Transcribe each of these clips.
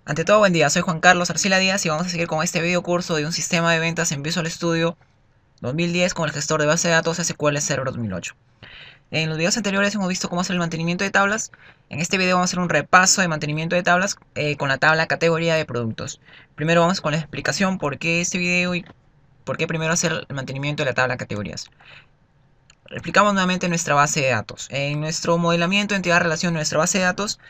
Ante todo, buen día, soy Juan Carlos Arcila Díaz y vamos a seguir con este video curso de un sistema de ventas en Visual Studio 2010 con el gestor de base de datos SQL Server 2008. En los videos anteriores hemos visto cómo hacer el mantenimiento de tablas. En este video vamos a hacer un repaso de mantenimiento de tablas con la tabla categoría de productos. Primero vamos con la explicación por qué este video y por qué primero hacer el mantenimiento de la tabla categorías. Explicamos nuevamente nuestra base de datos. En nuestro modelamiento entidad-relación de nuestra base de datos,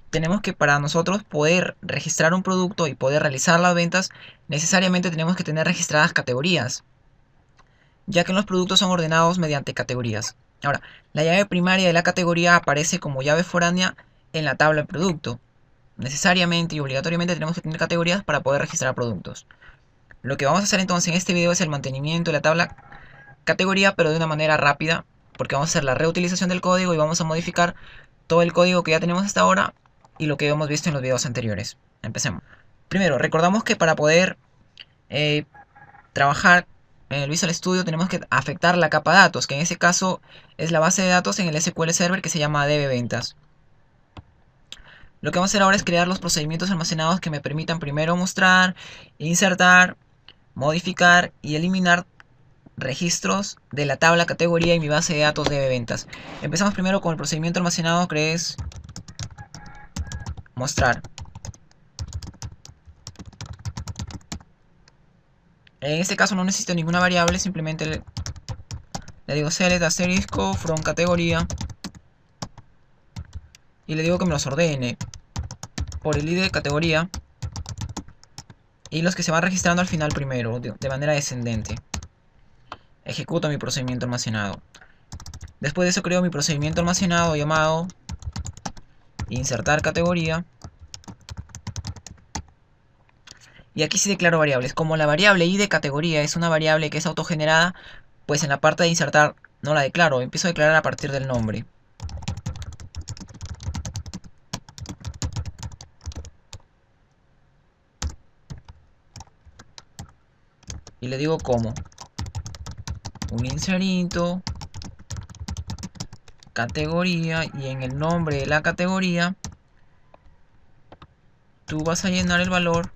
tenemos que para nosotros poder registrar un producto y poder realizar las ventas, necesariamente tenemos que tener registradas categorías, ya que los productos son ordenados mediante categorías. Ahora, la llave primaria de la categoría aparece como llave foránea en la tabla de producto. Necesariamente y obligatoriamente tenemos que tener categorías para poder registrar productos. Lo que vamos a hacer entonces en este video es el mantenimiento de la tabla categoría, pero de una manera rápida, porque vamos a hacer la reutilización del código y vamos a modificar todo el código que ya tenemos hasta ahora y lo que hemos visto en los videos anteriores. Empecemos. Primero, recordamos que para poder trabajar en el Visual Studio tenemos que afectar la capa datos, que en ese caso es la base de datos en el SQL Server que se llama dbventas. Lo que vamos a hacer ahora es crear los procedimientos almacenados que me permitan primero mostrar, insertar, modificar y eliminar registros de la tabla categoría y mi base de datos dbventas. Empezamos primero con el procedimiento almacenado, que es mostrar. En este caso no necesito ninguna variable, simplemente le digo select asterisco from categoría y le digo que me los ordene por el ID de categoría y los que se van registrando al final primero, de manera descendente. Ejecuto mi procedimiento almacenado. Después de eso creo mi procedimiento almacenado llamado insertar categoría. Y aquí sí declaro variables. Como la variable id de categoría es una variable que es autogenerada, pues en la parte de insertar no la declaro. Empiezo a declarar a partir del nombre. Y le digo como un inserito categoría, y en el nombre de la categoría tú vas a llenar el valor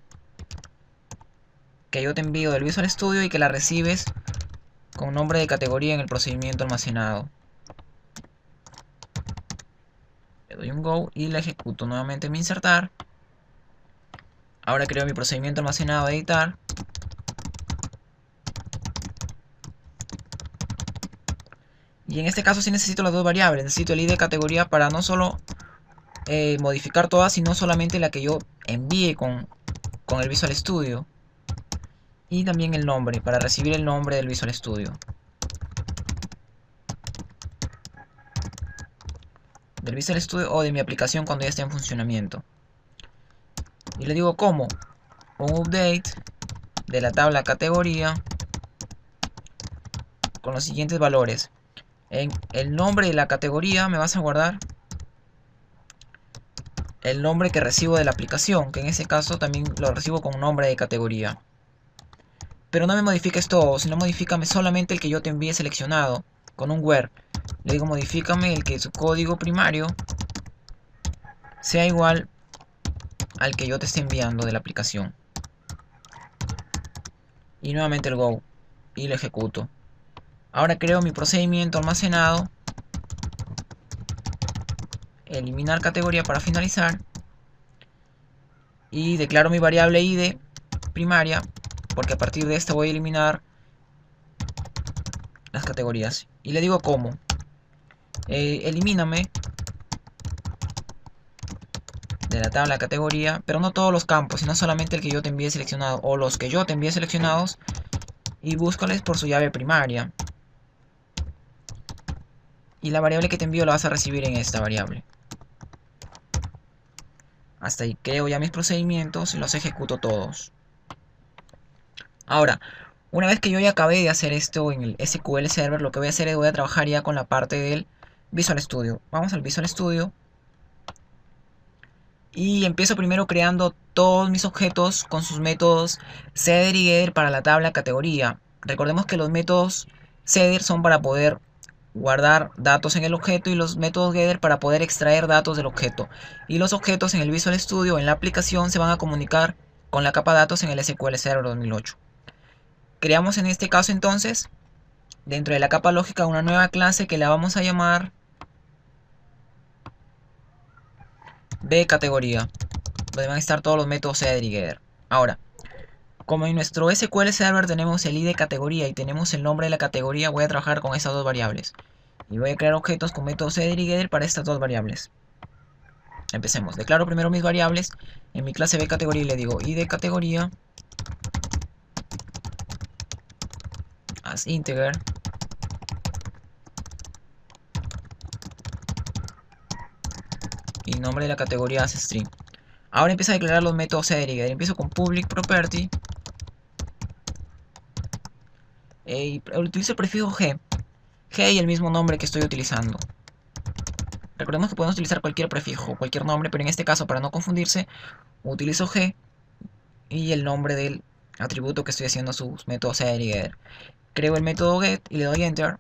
que yo te envío del Visual Studio y que la recibes con nombre de categoría en el procedimiento almacenado. Le doy un go y la ejecuto nuevamente mi insertar. Ahora creo mi procedimiento almacenado de editar. Y en este caso sí necesito las dos variables. Necesito el id de categoría para no solo modificar todas, sino solamente la que yo envíe con el Visual Studio. Y también el nombre, para recibir el nombre del Visual Studio. Del Visual Studio o de mi aplicación cuando ya esté en funcionamiento. Y le digo como un update de la tabla categoría con los siguientes valores. En el nombre de la categoría me vas a guardar el nombre que recibo de la aplicación, que en ese caso también lo recibo con nombre de categoría. Pero no me modifiques todo, sino modifícame solamente el que yo te envíe seleccionado con un where. Le digo modifícame el que su código primario sea igual al que yo te esté enviando de la aplicación. Y nuevamente el go y lo ejecuto. Ahora creo mi procedimiento almacenado, eliminar categoría para finalizar, y declaro mi variable id primaria, porque a partir de esta voy a eliminar las categorías. Y le digo como elimíname de la tabla categoría, pero no todos los campos, sino solamente el que yo te envíe seleccionado o los que yo te envíe seleccionados, y búscales por su llave primaria. Y la variable que te envío la vas a recibir en esta variable. Hasta ahí creo ya mis procedimientos y los ejecuto todos. Ahora, una vez que yo ya acabé de hacer esto en el SQL Server, lo que voy a hacer es voy a trabajar ya con la parte del Visual Studio. Vamos al Visual Studio. Y empiezo primero creando todos mis objetos con sus métodos seeder y getter para la tabla categoría. Recordemos que los métodos seeder son para poder guardar datos en el objeto y los métodos getter para poder extraer datos del objeto. Y los objetos en el Visual Studio, en la aplicación, se van a comunicar con la capa datos en el SQL Server 2008. Creamos en este caso entonces, dentro de la capa lógica, una nueva clase que la vamos a llamar B categoría, donde van a estar todos los métodos header y getter. Ahora, como en nuestro SQL Server tenemos el ID categoría y tenemos el nombre de la categoría, voy a trabajar con estas dos variables. Y voy a crear objetos con métodos header y getter para estas dos variables. Empecemos. Declaro primero mis variables en mi clase B categoría y le digo ID categoría as integer y nombre de la categoría as string. Ahora empiezo a declarar los métodos header y getter. Empiezo con public property y utilizo el prefijo g y el mismo nombre que estoy utilizando. Recordemos que podemos utilizar cualquier prefijo, cualquier nombre, pero en este caso, para no confundirse, utilizo g y el nombre del atributo que estoy haciendo sus métodos header y getter. Creo el método get y le doy enter,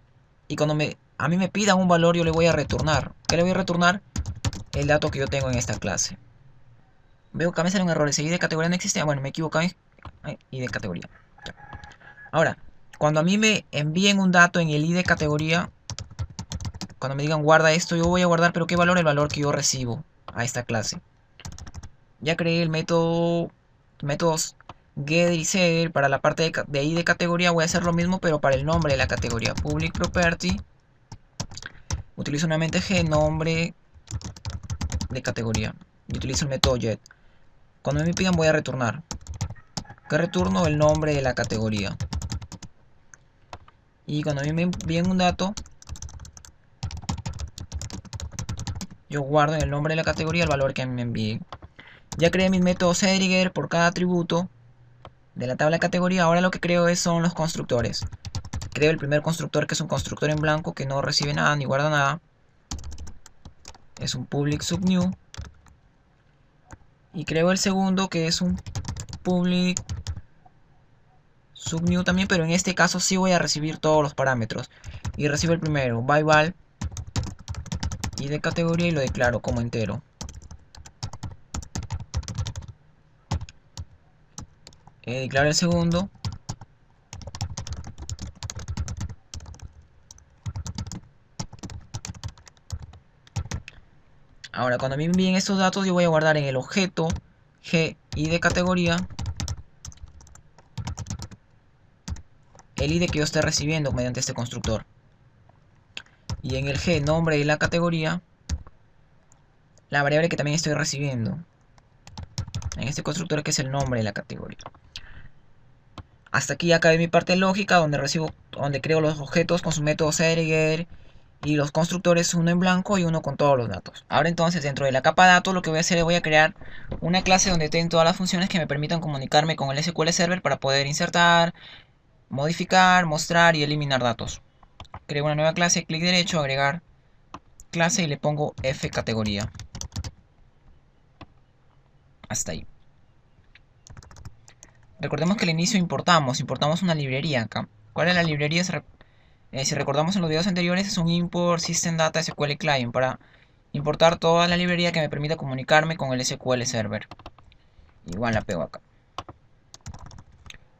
y cuando a mí me pidan un valor, yo le voy a retornar. ¿Qué le voy a retornar? El dato que yo tengo en esta clase. Veo que a mí sale un error, ese ID categoría no existe. Bueno, me equivoqué. ID categoría. Ahora, cuando a mí me envíen un dato en el ID categoría, cuando me digan guarda esto, yo voy a guardar, pero ¿qué valor? El valor que yo recibo a esta clase. Ya creé el métodos get y setter. Para la parte de ID categoría voy a hacer lo mismo, pero para el nombre de la categoría. Public property. Utilizo nuevamente g, nombre de categoría. Y utilizo el método get. Cuando me pidan voy a retornar. Que retorno el nombre de la categoría. Y cuando a mí me envíen un dato, yo guardo en el nombre de la categoría el valor que a mí me envíen. Ya creé mis métodos header y getter por cada atributo de la tabla de categoría. Ahora lo que creo son los constructores. Creo el primer constructor, que es un constructor en blanco que no recibe nada ni guarda nada. Es un public subnew. Y creo el segundo, que es un public subnew también, pero en este caso sí voy a recibir todos los parámetros. Y recibo el primero, byval, y de categoría, y lo declaro como entero. Declaro el segundo. Ahora, cuando me envíen estos datos, yo voy a guardar en el objeto g y de categoría el ID que yo esté recibiendo mediante este constructor. Y en el g, nombre de la categoría, la variable que también estoy recibiendo en este constructor, que es el nombre de la categoría. Hasta aquí ya acabé mi parte lógica, donde creo los objetos con sus métodos header y getter y los constructores, uno en blanco y uno con todos los datos. Ahora entonces, dentro de la capa datos, lo que voy a hacer es voy a crear una clase donde tenga todas las funciones que me permitan comunicarme con el SQL Server para poder insertar, modificar, mostrar y eliminar datos. Creo una nueva clase, clic derecho, agregar clase y le pongo F categoría. Hasta ahí. Recordemos que al inicio importamos una librería acá. ¿Cuál es la librería? Si recordamos en los videos anteriores, es un import system data SQL client para importar toda la librería que me permita comunicarme con el SQL Server. Igual la pego acá.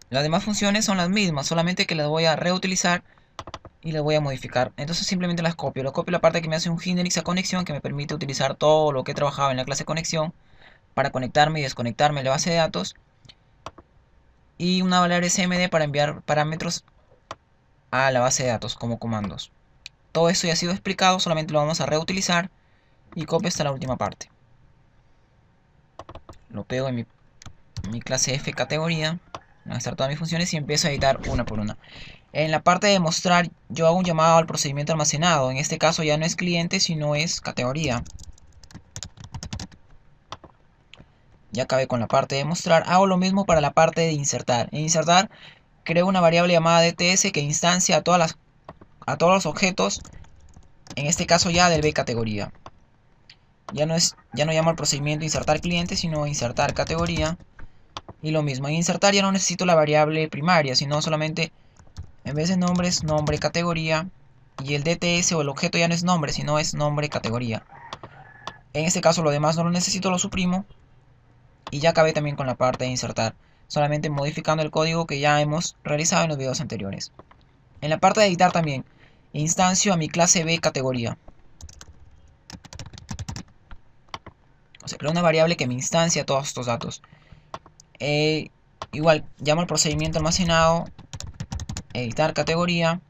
Las demás funciones son las mismas, solamente que las voy a reutilizar y las voy a modificar. Entonces simplemente las copio. Lo copio la parte que me hace un Hinderix a conexión, que me permite utilizar todo lo que he trabajado en la clase conexión para conectarme y desconectarme de la base de datos. Y una variable smd para enviar parámetros a la base de datos como comandos. Todo esto ya ha sido explicado, solamente lo vamos a reutilizar y copio hasta la última parte. Lo pego en mi clase F categoría, van a estar todas mis funciones y empiezo a editar una por una. En la parte de mostrar, yo hago un llamado al procedimiento almacenado. En este caso ya no es cliente, sino es categoría. Ya acabé con la parte de mostrar. Hago lo mismo para la parte de insertar. En insertar creo una variable llamada DTS que instancia a todos los objetos. En este caso ya del B categoría. Ya no llamo al procedimiento insertar cliente, sino insertar categoría. Y lo mismo, en insertar ya no necesito la variable primaria, sino solamente en vez de nombres, nombre categoría. y el DTS o el objeto ya no es nombre, sino es nombre categoría. En este caso lo demás no lo necesito, lo suprimo y ya acabé también con la parte de insertar, solamente modificando el código que ya hemos realizado en los videos anteriores. En la parte de editar también, instancio a mi clase B categoría. O sea, creo una variable que me instancia todos estos datos. Igual, llamo al procedimiento almacenado, editar categoría.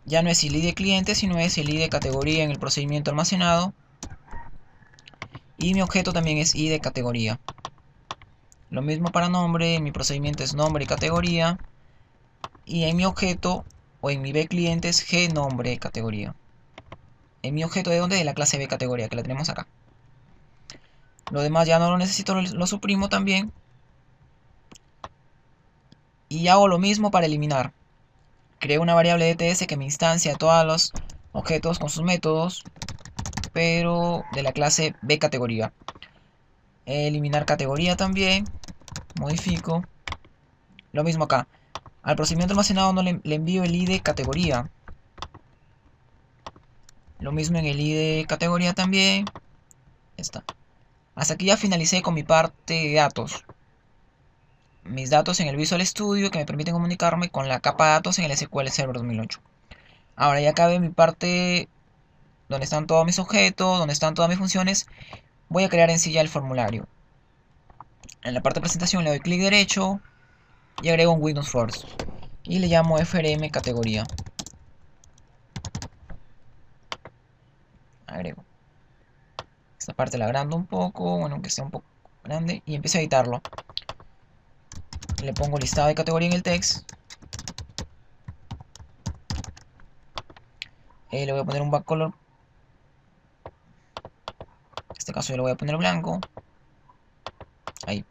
Ya no es el ID cliente, sino es el ID categoría en el procedimiento almacenado. Y mi objeto también es ID categoría. Lo mismo para nombre, mi procedimiento es nombre y categoría. Y en mi objeto o en mi B cliente es G nombre categoría. En mi objeto de donde de la clase B categoría, que la tenemos acá. Lo demás ya no lo necesito, lo suprimo también. Y hago lo mismo para eliminar. Creo una variable DTS que me instancia todos los objetos con sus métodos, pero de la clase B categoría. Eliminar categoría también. Modifico. Lo mismo acá. Al procedimiento almacenado no le envío el ID categoría. Lo mismo en el ID categoría también. Ya está. Hasta aquí ya finalicé con mi parte de datos. Mis datos en el Visual Studio que me permiten comunicarme con la capa de datos en el SQL Server 2008. Ahora ya acabé mi parte donde están todos mis objetos, donde están todas mis funciones. Voy a crear en sí ya el formulario. En la parte de presentación le doy clic derecho y agrego un Windows Force. Y le llamo FRM categoría. Agrego. Esta parte la agrando un poco, bueno, aunque sea un poco grande. Y empiezo a editarlo. Le pongo listado de categoría en el text. Le voy a poner un backcolor. En este caso yo le voy a poner blanco. Ahí.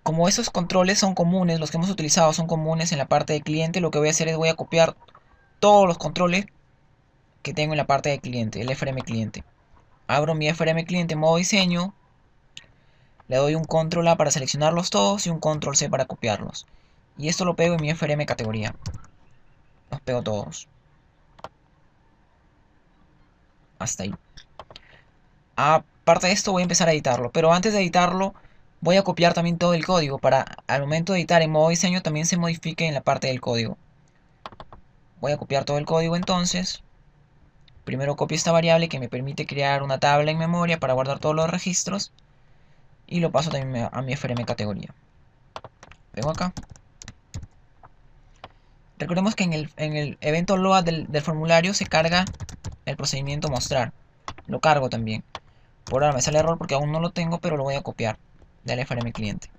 Como esos controles son comunes, los que hemos utilizado son comunes en la parte de cliente, lo que voy a hacer es voy a copiar todos los controles que tengo en la parte de cliente, el FRM cliente. Abro mi FRM cliente en modo diseño. Le doy un control A para seleccionarlos todos y un control C para copiarlos. Y esto lo pego en mi FRM categoría. Los pego todos. Hasta ahí. Aparte de esto voy a empezar a editarlo. Pero antes de editarlo voy a copiar también todo el código. Para al momento de editar en modo diseño también se modifique en la parte del código. Voy a copiar todo el código entonces. Primero copio esta variable que me permite crear una tabla en memoria para guardar todos los registros. Y lo paso también a mi FRM categoría. Pego acá. Recordemos que en el evento load del formulario se carga el procedimiento mostrar. Lo cargo también. Por ahora me sale error porque aún no lo tengo, pero lo voy a copiar del FRM cliente.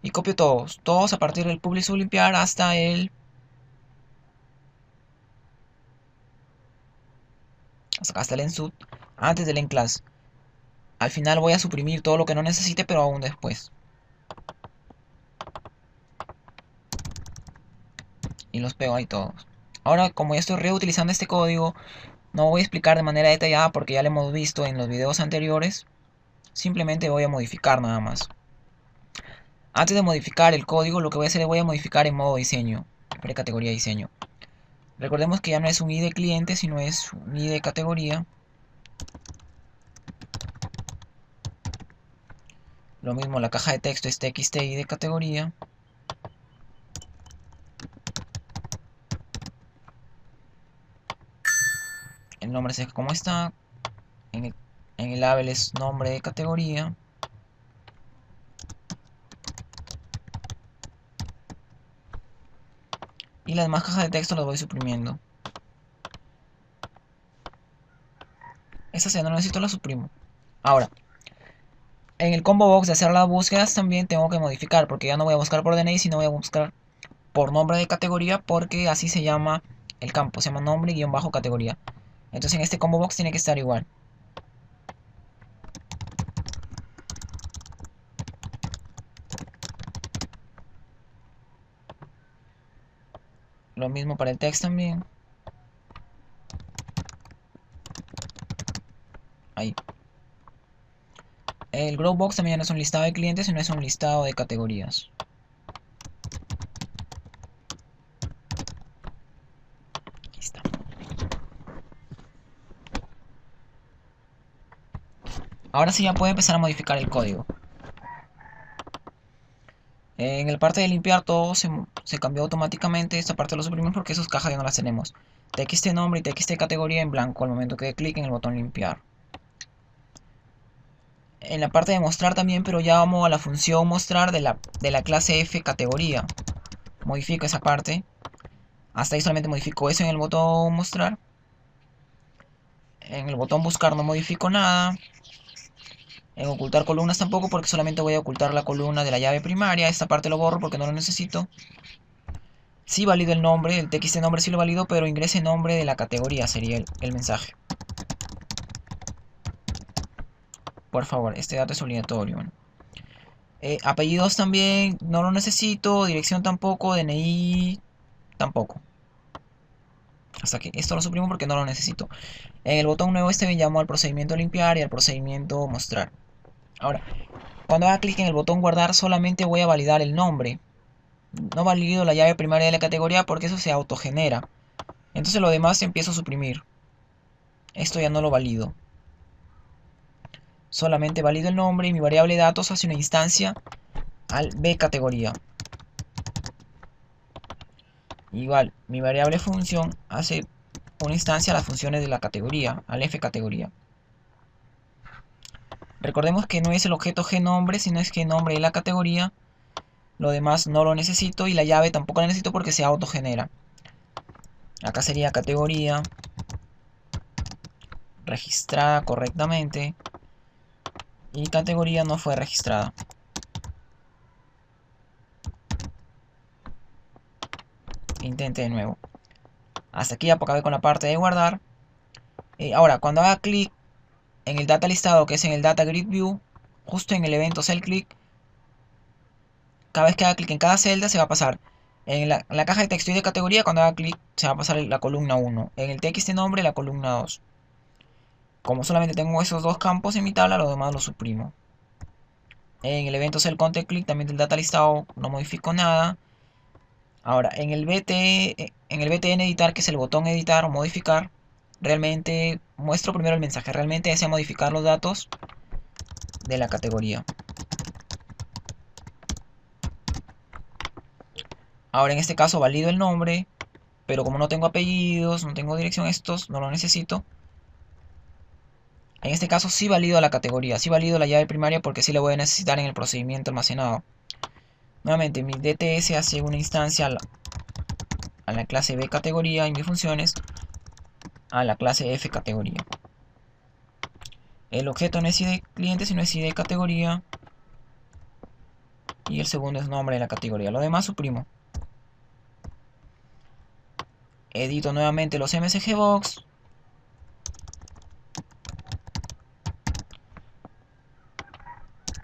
Y copio todos. Todos a partir del public sublimpiar hasta el... hasta el ensud. Antes del enclass. Al final voy a suprimir todo lo que no necesite, pero aún después. Y los pego ahí todos. Ahora, como ya estoy reutilizando este código, no voy a explicar de manera detallada porque ya lo hemos visto en los videos anteriores. Simplemente voy a modificar nada más. Antes de modificar el código, lo que voy a hacer es voy a modificar en modo diseño. Precategoría diseño. Recordemos que ya no es un ID cliente, sino es un ID categoría. Lo mismo, la caja de texto es txt ID categoría. El nombre es como está. En el label es nombre de categoría. Y las demás cajas de texto las voy suprimiendo. Esta ya no necesito, la suprimo. Ahora, en el combo box de hacer las búsquedas también tengo que modificar, porque ya no voy a buscar por DNI, sino voy a buscar por nombre de categoría, porque así se llama el campo, se llama nombre-categoría. Entonces en este combo box tiene que estar igual. Lo mismo para el text también. Ahí. El grow box también no es un listado de clientes, sino es un listado de categorías. Ahora sí ya puede empezar a modificar el código. En la parte de limpiar todo se cambió automáticamente. Esta parte lo suprimimos porque esas cajas ya no las tenemos. TXT nombre y TXT categoría en blanco al momento que dé clic en el botón limpiar. En la parte de mostrar también, pero ya vamos a la función mostrar de la clase F categoría. Modifico esa parte. Hasta ahí solamente modifico eso en el botón mostrar. En el botón buscar no modifico nada. En ocultar columnas tampoco, porque solamente voy a ocultar la columna de la llave primaria. Esta parte lo borro porque no lo necesito. Sí valido el nombre, el txt nombre sí lo valido, pero ingrese nombre de la categoría sería el mensaje. Por favor, este dato es obligatorio. Bueno. Apellidos también no lo necesito, dirección tampoco, DNI tampoco. Hasta que esto lo suprimo porque no lo necesito. En el botón nuevo me llamo al procedimiento limpiar y al procedimiento mostrar. Ahora, cuando haga clic en el botón guardar solamente voy a validar el nombre. No valido la llave primaria de la categoría porque eso se autogenera. Entonces lo demás empiezo a suprimir. Esto ya no lo valido. Solamente valido el nombre y mi variable datos hace una instancia al B categoría. Igual, mi variable función hace una instancia a las funciones de la categoría, al F categoría. Recordemos que no es el objeto gNombre, sino es gNombre de la categoría. Lo demás no lo necesito y la llave tampoco la necesito porque se autogenera. Acá sería categoría registrada correctamente y categoría no fue registrada. Intente de nuevo. Hasta aquí ya acabé con la parte de guardar. Ahora, cuando haga clic en el data listado, que es en el data grid view, justo en el evento cell click, cada vez que haga clic en cada celda se va a pasar en la caja de texto y de categoría. Cuando haga clic se va a pasar la columna 1, en el txt nombre la columna 2. Como solamente tengo esos dos campos en mi tabla, lo demás lo suprimo. En el evento cell content click también del data listado no modifico nada. Ahora, en el btn editar, que es el botón editar o modificar, realmente muestro primero el mensaje. Realmente desea modificar los datos de la categoría. Ahora en este caso valido el nombre, pero como no tengo apellidos, no tengo dirección, estos no lo necesito. En este caso sí valido la categoría, sí valido la llave primaria porque sí la voy a necesitar en el procedimiento almacenado. Nuevamente mi DTS hace una instancia a la clase B categoría y mis funciones a la clase F categoría. El objeto no es ID cliente sino es ID categoría y el segundo es nombre de la categoría. Lo demás suprimo. Edito nuevamente los MSGBox.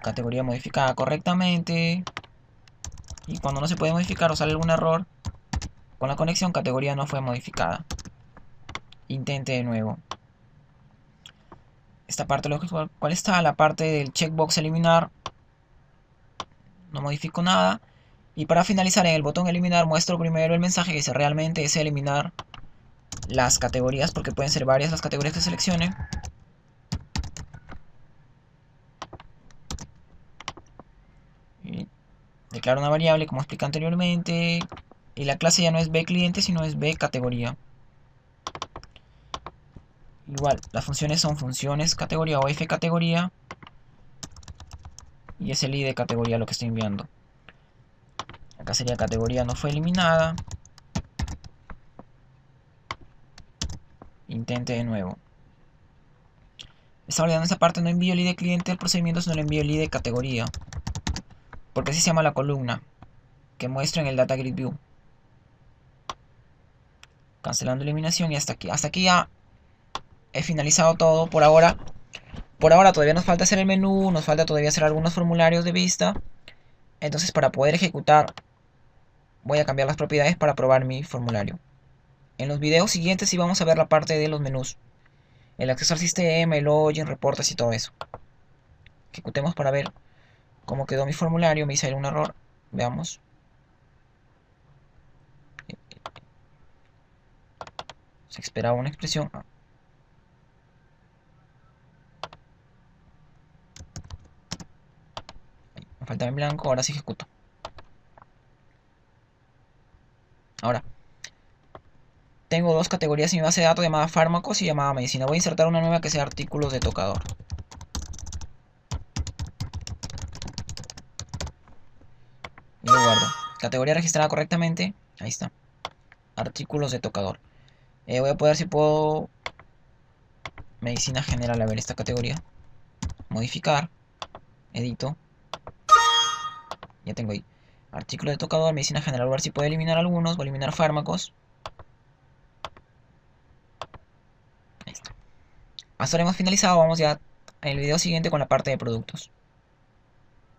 Categoría modificada correctamente. Y cuando no se puede modificar o sale algún error con la conexión, categoría no fue modificada. Intente de nuevo. Esta parte, ¿cuál está? La parte del checkbox eliminar. No modifico nada. Y para finalizar, en el botón eliminar muestro primero el mensaje que dice realmente es eliminar las categorías, porque pueden ser varias las categorías que seleccione. Y declaro una variable como expliqué anteriormente. Y la clase ya no es B cliente, sino es B categoría. Igual, las funciones son funciones categoría o F categoría. Y es el ID de categoría lo que estoy enviando. Acá sería categoría no fue eliminada. Intente de nuevo. Está olvidando esa parte, no envío el ID cliente del procedimiento, sino le envío el ID de categoría. Porque así se llama la columna que muestro en el Data Grid View. Cancelando eliminación y hasta aquí. Hasta aquí ya he finalizado todo por ahora. Por ahora todavía nos falta hacer el menú, nos falta todavía hacer algunos formularios de vista. Entonces para poder ejecutar voy a cambiar las propiedades para probar mi formulario. En los videos siguientes sí vamos a ver la parte de los menús. El acceso al sistema, el login, reportes y todo eso. Ejecutemos para ver cómo quedó mi formulario. Me hice un error. Veamos. Se esperaba una expresión. Me falta en blanco, ahora sí ejecuto. Ahora, tengo dos categorías en mi base de datos llamada fármacos y llamada medicina. Voy a insertar una nueva que sea artículos de tocador. Y lo guardo. Categoría registrada correctamente. Ahí está. Artículos de tocador. Voy a poder si puedo... Medicina general, a ver esta categoría. Modificar. Edito. Ya tengo ahí. Artículo de tocador, medicina general. Voy a ver si puedo eliminar algunos. Voy a eliminar fármacos. Ahí está. Hasta ahora hemos finalizado. Vamos ya en el video siguiente con la parte de productos.